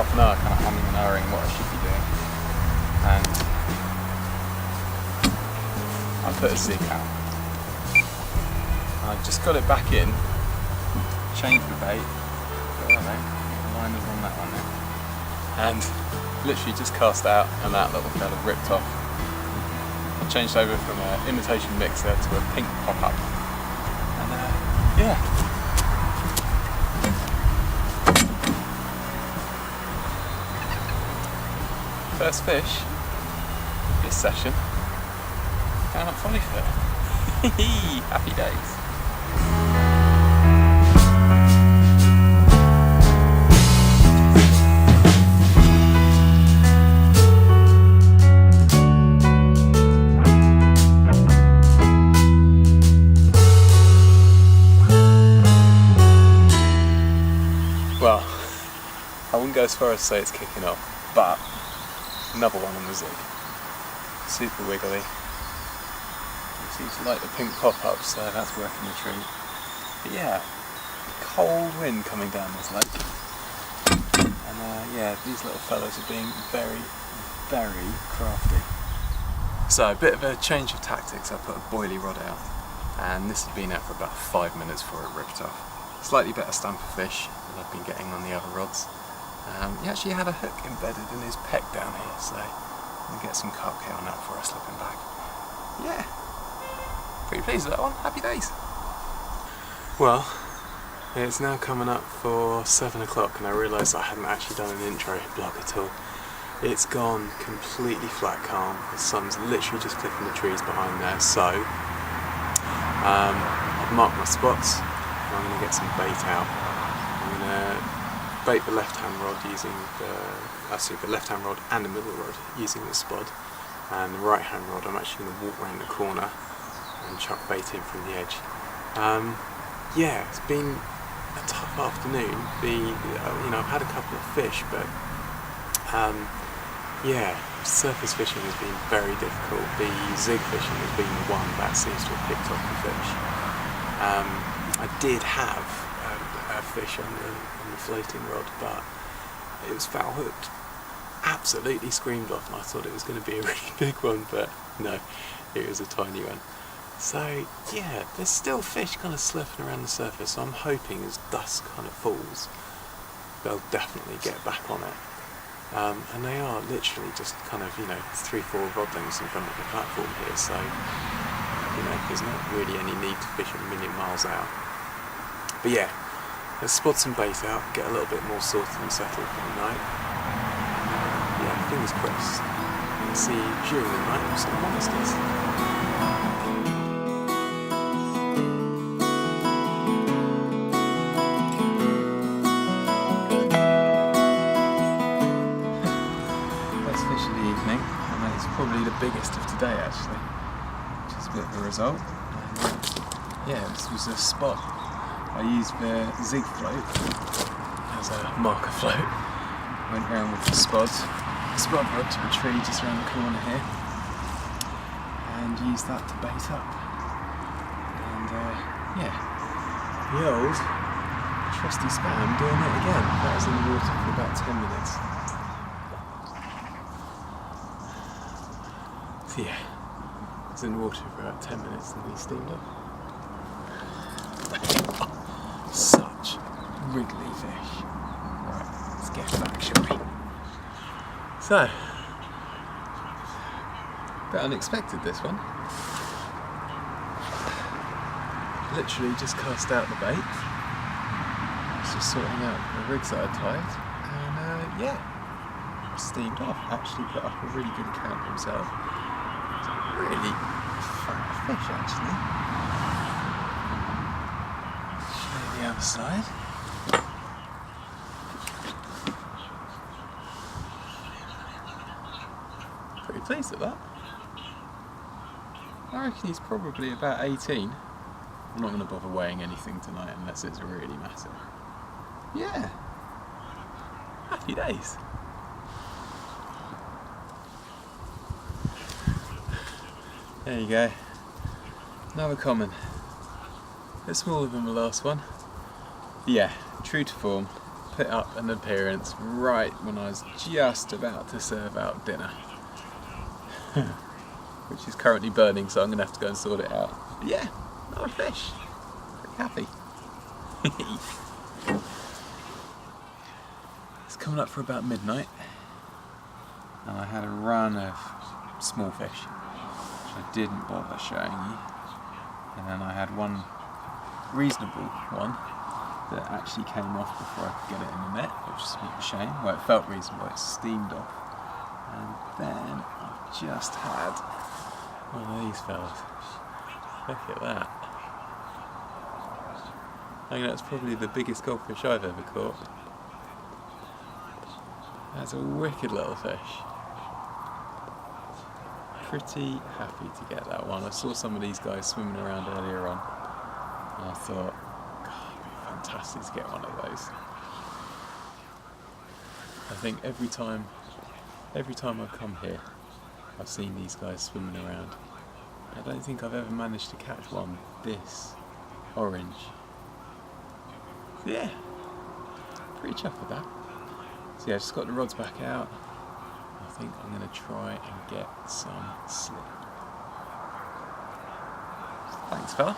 half an hour kind of humming and ahhing what I should be doing. And I put a zig out. I just got it back in, changed the bait, got that mate, the line is on that one now, and literally just cast out and that little fella ripped off. I changed over from an imitation mixer to a pink pop-up, and yeah. First fish this session down at Follyfoot. Happy days. Well, I wouldn't go as far as to say it's kicking off, but another one on the zig. Super wiggly. It seems to like the pink pop-up, so that's working the treat. But yeah, cold wind coming down this lake. And yeah, these little fellas are being very, very crafty. So a bit of a change of tactics. I put a boilie rod out, and this had been out for about 5 minutes before it ripped off. Slightly better stamper fish than I've been getting on the other rods. He actually had a hook embedded in his pec down here, so I'll get some carp on that before I slip him back. Yeah, pretty pleased with that one. Happy days. Well, it's now coming up for 7 o'clock and I realised I hadn't actually done an intro blog at all. It's gone completely flat calm. The sun's literally just clipping the trees behind there, so I've marked my spots. I'm going to get some bait out. I'm going to bait the left-hand rod using the left-hand rod and the middle rod using the spod, and the right-hand rod I'm actually going to walk around the corner and chuck bait in from the edge. Yeah, it's been a tough afternoon. I've had a couple of fish, but yeah, surface fishing has been very difficult. The zig fishing has been the one that seems to have picked up the fish. I did have a fish on the floating rod, but it was foul hooked. Absolutely screamed off, and I thought it was going to be a really big one, but no, it was a tiny one. So yeah, there's still fish kind of slurping around the surface, so I'm hoping as dusk kind of falls, they'll definitely get back on it. And they are literally just kind of, 3-4 rod lengths in front of the platform here, so there's not really any need to fish a million miles out. But yeah, let's spot some bait out, get a little bit more sorted and settled for the night. Yeah, fingers crossed. We'll see you during the night with some monsters. First fish of the evening, and it's probably the biggest of today actually, which is a bit of a result. And, yeah, this was a spot. I used the zig float as a marker float. Went round with the spod rod to a tree just around the corner here, and used that to bait up. And yeah, the old trusty spam doing it again. That was in the water for about 10 minutes. So yeah, it was in the water for about 10 minutes and he steamed up. Such wriggly fish. Right, let's get back, shall we? So, a bit unexpected this one. Literally just cast out the bait. Just sorting out the rigs that I tied, and yeah, steamed off. Actually put up a really good account for himself. It's a really fat fish actually. The other side. Pretty pleased with that. I reckon he's probably about 18. I'm not going to bother weighing anything tonight unless it's really massive. Yeah. Happy days. There you go. Another common. A bit smaller than the last one. Yeah, true to form, put up an appearance right when I was just about to serve out dinner. Which is currently burning, so I'm going to have to go and sort it out. But yeah, another fish. Pretty happy. It's coming up for about midnight, and I had a run of small fish, which I didn't bother showing you. And then I had one reasonable one that actually came off before I could get it in the net, which is a bit of a shame. Well, it felt reasonable, it steamed off. And then I've just had one of these fellas. Look at that. I think that's probably the biggest goldfish I've ever caught. That's a wicked little fish. Pretty happy to get that one. I saw some of these guys swimming around earlier on, and I thought, God, it'd be fantastic to get one of those. I think every time I've come here, I've seen these guys swimming around. I don't think I've ever managed to catch one this orange. So yeah, pretty chuffed with that. So yeah, just got the rods back out. I think I'm going to try and get some slip. Thanks, fella.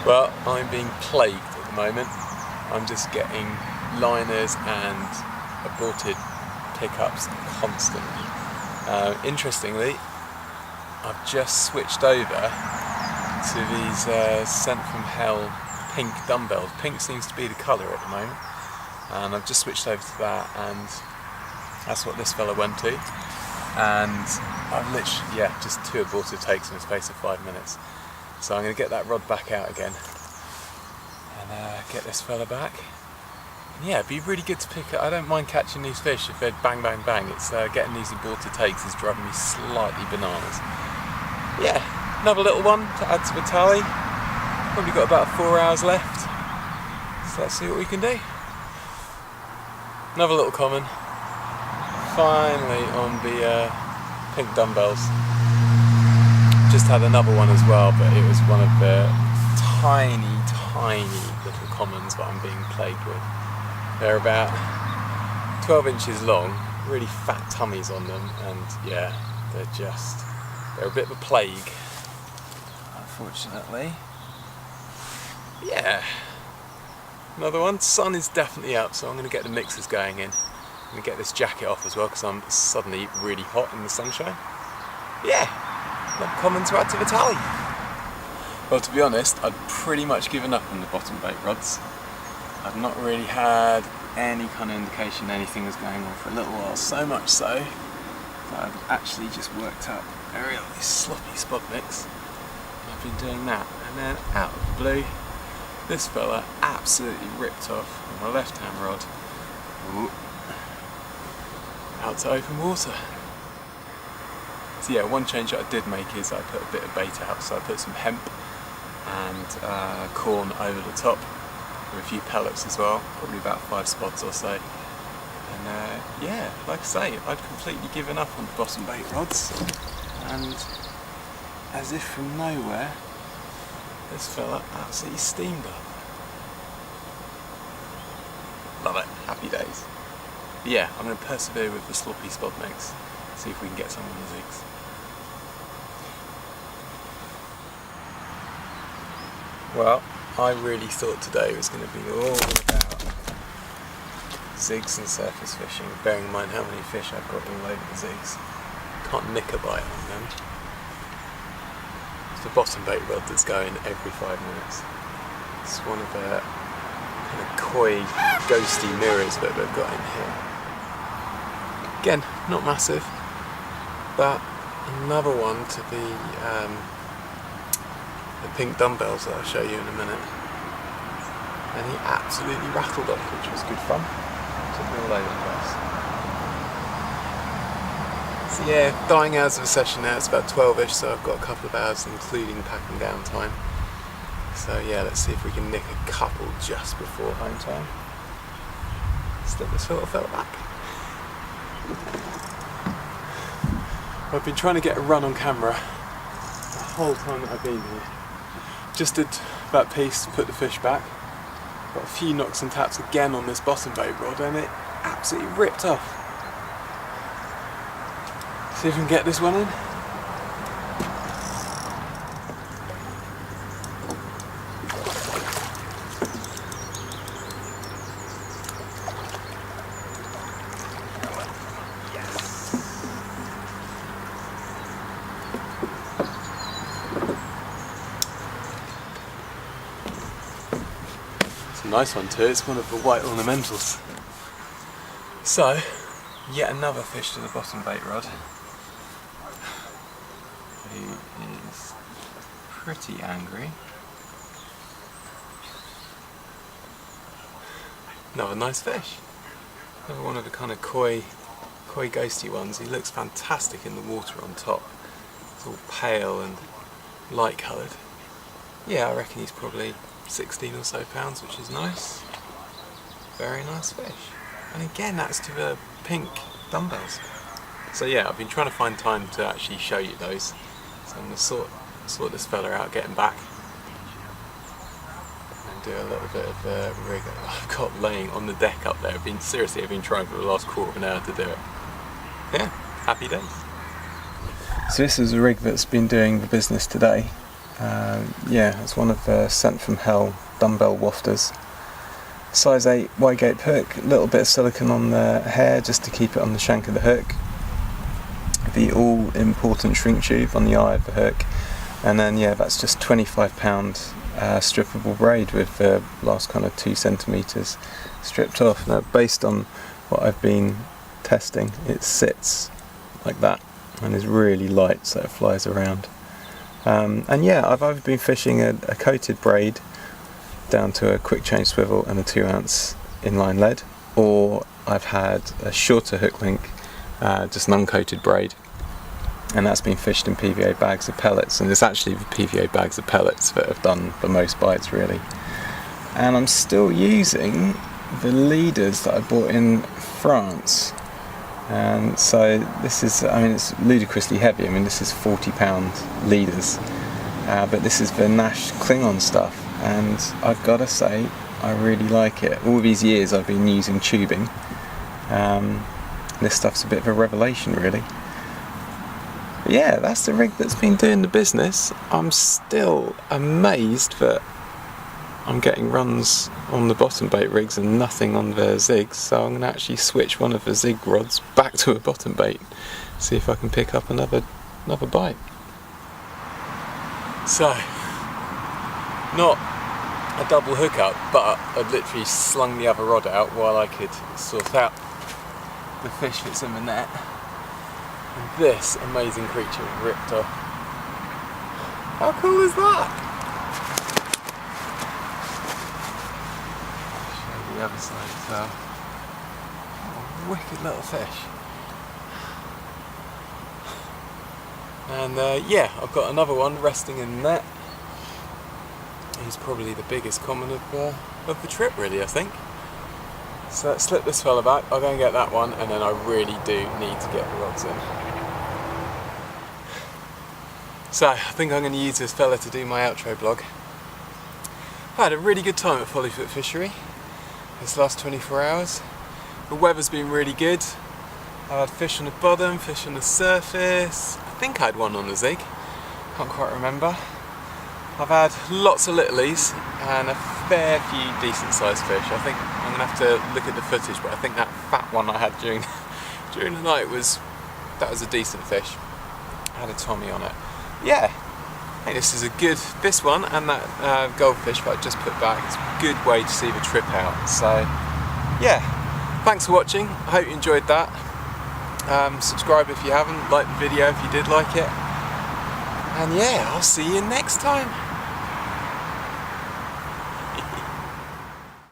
Well, I'm being plagued at the moment. I'm just getting liners and aborted pickups constantly. Interestingly, I've just switched over to these Sent from Hell pink dumbbells. Pink seems to be the colour at the moment, and I've just switched over to that, and that's what this fella went to. And I've literally, yeah, just 2 aborted takes in the space of 5 minutes. So I'm going to get that rod back out again and get this fella back. And yeah, it'd be really good to pick up. I don't mind catching these fish if they're bang bang bang. It's getting these aborted takes is driving me slightly bananas. Yeah, another little one to add to the tally. Probably got about 4 hours left. So let's see what we can do. Another little common. Finally on the pink dumbbells. Just had another one as well, but it was one of the tiny little commons that I'm being plagued with. They're about 12 inches long, really fat tummies on them, and yeah, they're a bit of a plague, unfortunately. Yeah, another one. Sun is definitely up, so I'm going to get the mixers going in. I'm going to get this jacket off as well because I'm suddenly really hot in the sunshine. Yeah. Not common to add to the tally. Well, to be honest, I'd pretty much given up on the bottom bait rods. I've not really had any kind of indication anything was going on for a little while, so much so that I've actually just worked up a really sloppy spot mix. I've been doing that, and then out of the blue, this fella absolutely ripped off on my left hand rod. Ooh. Out to open water. So yeah, one change that I did make is I put a bit of bait out, so I put some hemp and corn over the top with a few pellets as well, probably about 5 spots or so. And yeah, like I say, I'd completely given up on the bottom bait rods, and as if from nowhere, this fella absolutely steamed up. Love it, happy days. But yeah, I'm going to persevere with the sloppy spot mix, see if we can get some on the zigs. Well, I really thought today was going to be all about zigs and surface fishing, bearing in mind how many fish I've got all over the zigs. Can't nick a bite on them. It's the bottom bait rod that's going every 5 minutes. It's one of the kind of coy, ghosty mirrors that they've got in here. Again, not massive, but another one to the pink dumbbells that I'll show you in a minute. And he absolutely rattled them, which was good fun. Took me all over the place. So yeah, dying hours of a session now, it's about 12ish, so I've got a couple of hours including packing down time. So yeah, let's see if we can nick a couple just before home time. Slip this little fella back. I've been trying to get a run on camera the whole time that I've been here. Just did that piece to put the fish back. Got a few knocks and taps again on this bottom bait rod, and it absolutely ripped off. See if we can get this one in. Nice one too, it's one of the white ornamentals. So, yet another fish to the bottom bait rod, who is pretty angry. Another nice fish. Another one of the kind of coy ghosty ones. He looks fantastic in the water on top. It's all pale and light coloured. Yeah, I reckon he's probably 16 or so pounds, which is nice. Very nice fish. And again, that's to the pink dumbbells. So yeah, I've been trying to find time to actually show you those. So I'm going to sort this fella out, get him back, and do a little bit of rig I've got laying on the deck up there. I've been trying for the last quarter of an hour to do it. Yeah, happy days. So this is a rig that's been doing the business today. Yeah, it's one of the Sent from Hell dumbbell wafters. Size 8 wide gape hook, a little bit of silicone on the hair just to keep it on the shank of the hook. The all important shrink tube on the eye of the hook, and then yeah, that's just £25 strippable braid with the last kind of 2 centimetres stripped off. Now, based on what I've been testing, it sits like that and is really light, so it flies around. And yeah, I've either been fishing a coated braid down to a quick change swivel and a 2-ounce inline lead, or I've had a shorter hook link, just an uncoated braid, and that's been fished in PVA bags of pellets, and it's actually the PVA bags of pellets that have done the most bites really. And I'm still using the leaders that I bought in France. And so this is, I mean, it's ludicrously heavy. I mean, this is 40-pound leaders, but this is the Nash Klingon stuff, and I've got to say, I really like it. All these years I've been using tubing. This stuff's a bit of a revelation, really. But yeah, that's the rig that's been doing the business. I'm still amazed that I'm getting runs on the bottom bait rigs and nothing on the zigs, so I'm going to actually switch one of the zig rods back to a bottom bait, see if I can pick up another bite. So, not a double hookup, but I literally slung the other rod out while I could sort out the fish that's in the net, and this amazing creature ripped off. How cool is that? The other side as well. Oh, wicked little fish. And yeah, I've got another one resting in the net. He's probably the biggest common of the trip, really, I think. So let's slip this fella back. I'll go and get that one, and then I really do need to get the rods in. So I think I'm going to use this fella to do my outro vlog. I had a really good time at Follyfoot Fishery this last 24 hours. The weather's been really good. I've had fish on the bottom, fish on the surface. I think I had one on the zig. Can't quite remember. I've had lots of littlies and a fair few decent sized fish. I think I'm going to have to look at the footage, but I think that fat one I had during the night was a decent fish. I had a tommy on it. Yeah, I think this is a good, this one and that goldfish that I just put back, it's a good way to see the trip out. So yeah, thanks for watching, I hope you enjoyed that. Subscribe if you haven't, like the video if you did like it. And yeah, I'll see you next time.